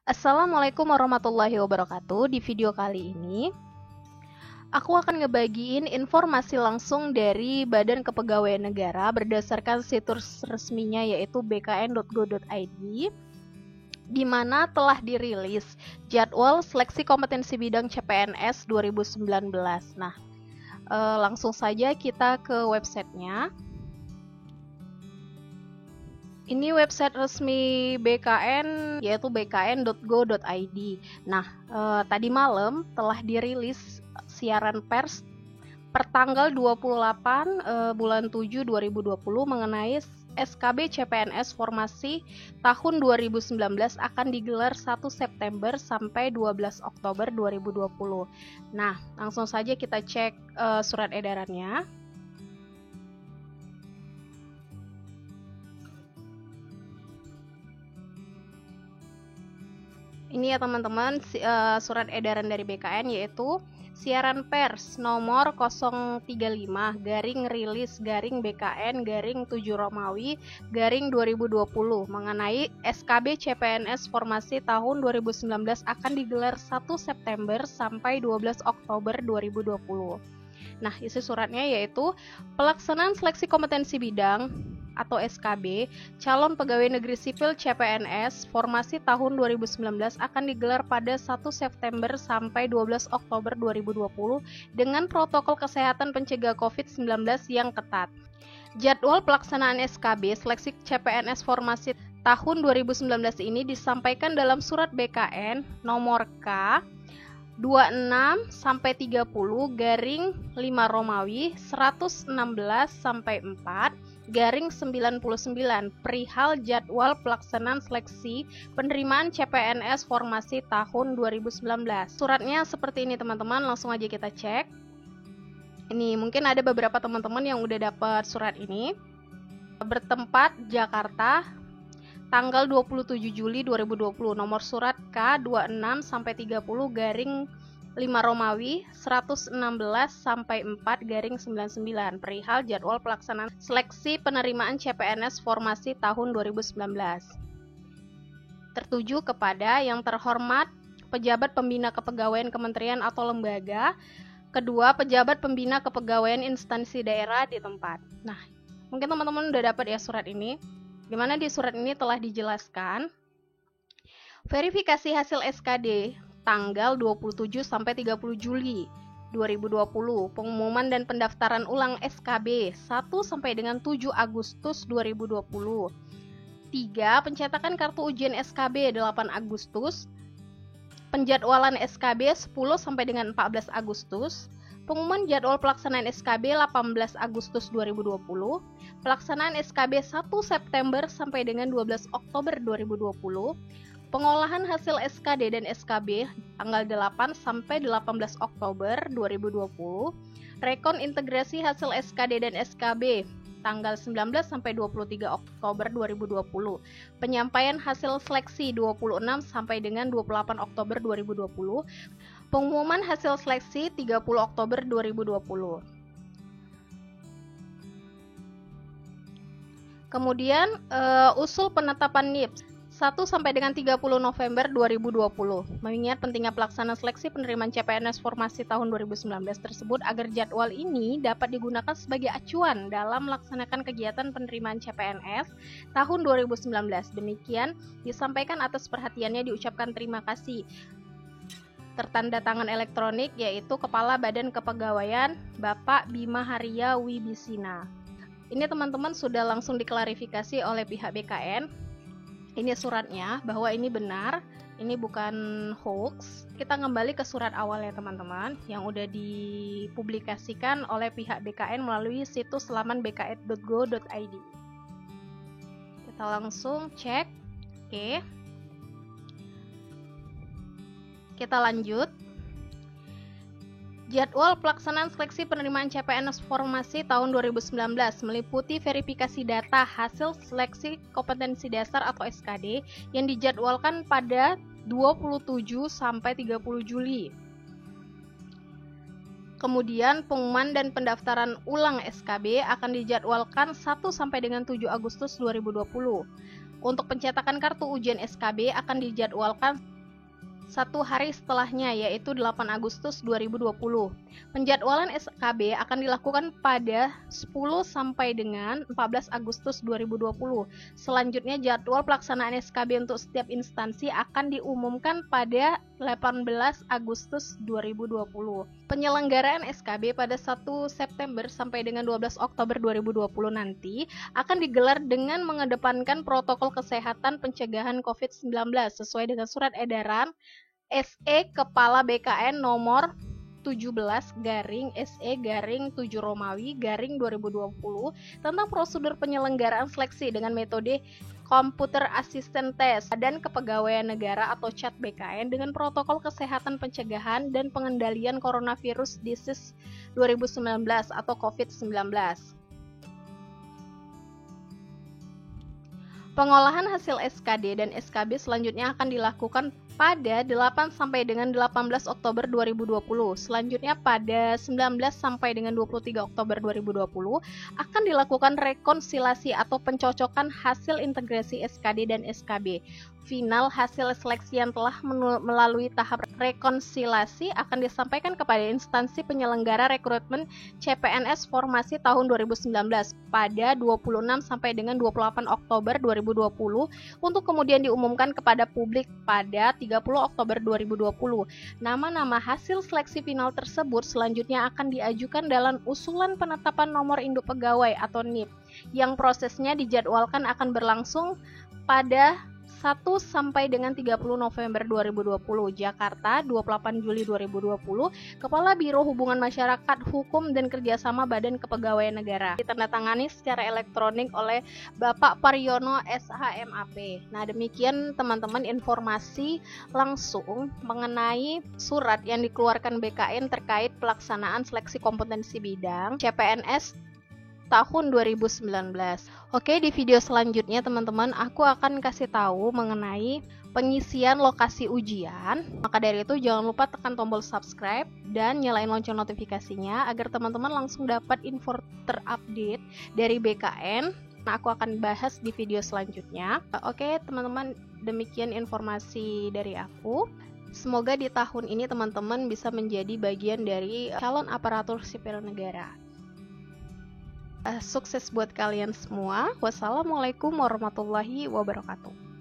Assalamualaikum warahmatullahi wabarakatuh. Di video kali ini, aku akan ngebagiin informasi langsung dari Badan Kepegawaian Negara berdasarkan situs resminya yaitu bkn.go.id, di mana telah dirilis jadwal seleksi kompetensi bidang CPNS 2019. Nah, langsung saja kita ke websitenya. Ini website resmi BKN yaitu bkn.go.id. Nah, tadi malam telah dirilis siaran pers per tanggal 28 bulan 7 2020 mengenai SKB CPNS Formasi tahun 2019 akan digelar 1 September sampai 12 Oktober 2020. Nah, langsung saja kita cek surat edarannya. Ini ya teman-teman, surat edaran dari BKN yaitu siaran pers nomor 035 garing rilis garing BKN garing 7 Romawi garing 2020 mengenai SKB CPNS Formasi tahun 2019 akan digelar 1 September sampai 12 Oktober 2020. Nah, isi suratnya yaitu pelaksanaan seleksi kompetensi bidang atau SKB calon pegawai negeri sipil CPNS formasi tahun 2019 akan digelar pada 1 September sampai 12 Oktober 2020 dengan protokol kesehatan pencegah COVID-19 yang ketat. Jadwal pelaksanaan SKB seleksi CPNS formasi tahun 2019 ini disampaikan dalam surat BKN nomor K 26 sampai 30 garing 5 Romawi 116 sampai 4 garing 99 perihal jadwal pelaksanaan seleksi penerimaan CPNS formasi tahun 2019. Suratnya seperti ini teman-teman, langsung aja kita cek. Ini mungkin ada beberapa teman-teman yang udah dapat surat ini. Bertempat Jakarta, tanggal 27 Juli 2020, nomor surat K26 sampai 30 garing 5 Romawi 116 sampai 4 garing 99 perihal jadwal pelaksanaan seleksi penerimaan CPNS formasi tahun 2019. Tertuju kepada yang terhormat pejabat pembina kepegawaian kementerian atau lembaga, kedua pejabat pembina kepegawaian instansi daerah di tempat. Nah, mungkin teman-teman udah dapat ya surat ini. Dimana di surat ini telah dijelaskan verifikasi hasil SKD tanggal 27 sampai 30 Juli 2020, pengumuman dan pendaftaran ulang SKB 1 sampai dengan 7 Agustus 2020. 3. Pencetakan kartu ujian SKB 8 Agustus. Penjadwalan SKB 10 sampai dengan 14 Agustus. Pengumuman jadwal pelaksanaan SKB 18 Agustus 2020, pelaksanaan SKB 1 September sampai dengan 12 Oktober 2020, pengolahan hasil SKD dan SKB tanggal 8 sampai 18 Oktober 2020, rekon integrasi hasil SKD dan SKB tanggal 19 sampai 23 Oktober 2020, penyampaian hasil seleksi 26 sampai dengan 28 Oktober 2020, pengumuman hasil seleksi 30 Oktober 2020. Kemudian usul penetapan NIPS 1 sampai dengan 30 November 2020. Mengingat pentingnya pelaksanaan seleksi penerimaan CPNS formasi tahun 2019 tersebut agar jadwal ini dapat digunakan sebagai acuan dalam melaksanakan kegiatan penerimaan CPNS tahun 2019. Demikian disampaikan atas perhatiannya, diucapkan terima kasih. Tertanda tangan elektronik yaitu Kepala Badan Kepegawaian Bapak Bima Haria Wibisina. Ini teman-teman sudah langsung diklarifikasi oleh pihak BKN. Ini suratnya bahwa ini benar, ini bukan hoax. Kita kembali ke surat awal ya teman-teman yang udah dipublikasikan oleh pihak BKN melalui situs laman bkn.go.id. Kita langsung cek. Oke. Kita lanjut. Jadwal pelaksanaan seleksi penerimaan CPNS formasi tahun 2019 meliputi verifikasi data hasil seleksi kompetensi dasar atau SKD yang dijadwalkan pada 27 sampai 30 Juli. Kemudian pengumuman dan pendaftaran ulang SKB akan dijadwalkan 1 sampai dengan 7 Agustus 2020. Untuk pencetakan kartu ujian SKB akan dijadwalkan satu hari setelahnya, yaitu 8 Agustus 2020. Penjadwalan SKB akan dilakukan pada 10 sampai dengan 14 Agustus 2020. Selanjutnya jadwal pelaksanaan SKB untuk setiap instansi akan diumumkan pada 18 Agustus 2020. Penyelenggaraan SKB pada 1 September sampai dengan 12 Oktober 2020 nanti akan digelar dengan mengedepankan protokol kesehatan pencegahan COVID-19 sesuai dengan surat edaran SE Kepala BKN nomor 17/SE/7 Romawi /2020 tentang prosedur penyelenggaraan seleksi dengan metode Computer Assistant Test dan Kepegawaian Negara atau CAT BKN dengan protokol kesehatan pencegahan dan pengendalian coronavirus disease 2019 atau COVID-19. Pengolahan hasil SKD dan SKB selanjutnya akan dilakukan pada 8 sampai dengan 18 Oktober 2020. Selanjutnya pada 19 sampai dengan 23 Oktober 2020 akan dilakukan rekonsiliasi atau pencocokan hasil integrasi SKD dan SKB. Final hasil seleksi yang telah melalui tahap rekonsiliasi akan disampaikan kepada instansi penyelenggara rekrutmen CPNS formasi tahun 2019 pada 26 sampai dengan 28 Oktober 2020 untuk kemudian diumumkan kepada publik pada 30 Oktober 2020. Nama-nama hasil seleksi final tersebut selanjutnya akan diajukan dalam usulan penetapan nomor induk pegawai atau NIP yang prosesnya dijadwalkan akan berlangsung pada 1 sampai dengan 30 November 2020, Jakarta, 28 Juli 2020, Kepala Biro Hubungan Masyarakat, Hukum dan Kerjasama Badan Kepegawaian Negara. Ditandatangani secara elektronik oleh Bapak Paryono SHMAP. Nah, demikian teman-teman informasi langsung mengenai surat yang dikeluarkan BKN terkait pelaksanaan seleksi kompetensi bidang CPNS tahun 2019. Oke, di video selanjutnya teman-teman aku akan kasih tahu mengenai pengisian lokasi ujian. Maka dari itu jangan lupa tekan tombol subscribe dan nyalain lonceng notifikasinya agar teman-teman langsung dapat info terupdate dari BKN. Nah, aku akan bahas di video selanjutnya. Oke, teman-teman, demikian informasi dari aku. Semoga di tahun ini teman-teman bisa menjadi bagian dari calon aparatur sipil negara. Sukses buat kalian semua. Wassalamualaikum warahmatullahi wabarakatuh.